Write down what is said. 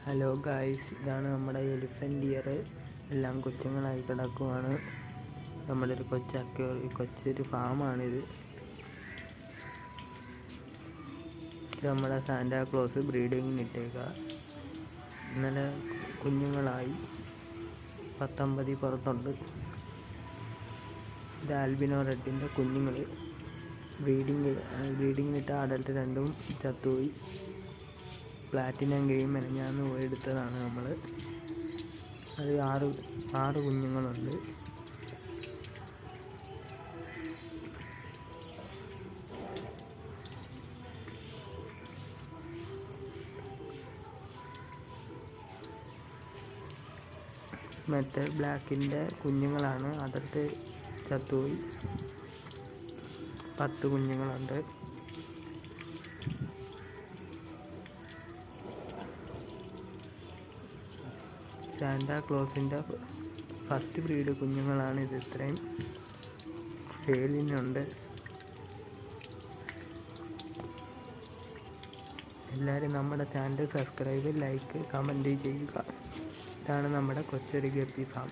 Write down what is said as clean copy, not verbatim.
Hello guys, ഇതാണ് നമ്മുടെ elephant year. എല്ലാം കൊച്ചുങ്ങളായി കിടക്കുവാണ്. നമ്മുടെ ഒരു കൊച്ചൊരു ഫാമാണിത്. ഇത് നമ്മുടെ സാന്റാക്ലോസ് ബ്രീഡിങ്ങിന് ഇട്ടേക്കുക. ഇന്നലെ കുഞ്ഞുങ്ങളായി 19 പുറത്തുണ്ട്. ഇത് ആൽബിനോ റെഡിൻ്റെ കുഞ്ഞുങ്ങൾ. ബ്രീഡിങ്ങിനിട്ട അഡൽട്ട് രണ്ടും ചത്തുപോയി. പ്ലാറ്റിനം ഗെയിം മെനഞ്ഞാന്ന് പോയി എടുത്തതാണ് നമ്മൾ. അത് ആറ് കുഞ്ഞുങ്ങളുണ്ട്. മറ്റേ ബ്ലാക്കിൻ്റെ കുഞ്ഞുങ്ങളാണ്. അഡൽട്ട് ചത്തുപോയി. 10 കുഞ്ഞുങ്ങളുണ്ട്. സാന്റാക്ലോസിൻ്റെ ഫസ്റ്റ് ബ്രീഡ് കുഞ്ഞുങ്ങളാണ് ഇത്. ഇത്രയും സെയിലിനുണ്ട്. എല്ലാവരും നമ്മുടെ ചാനൽ സബ്സ്ക്രൈബ്, ലൈക്ക്, കമൻറ്റ് ചെയ്യുക. ഇതാണ് നമ്മുടെ കൊച്ചൊരു ഗപ്പി ഫാം.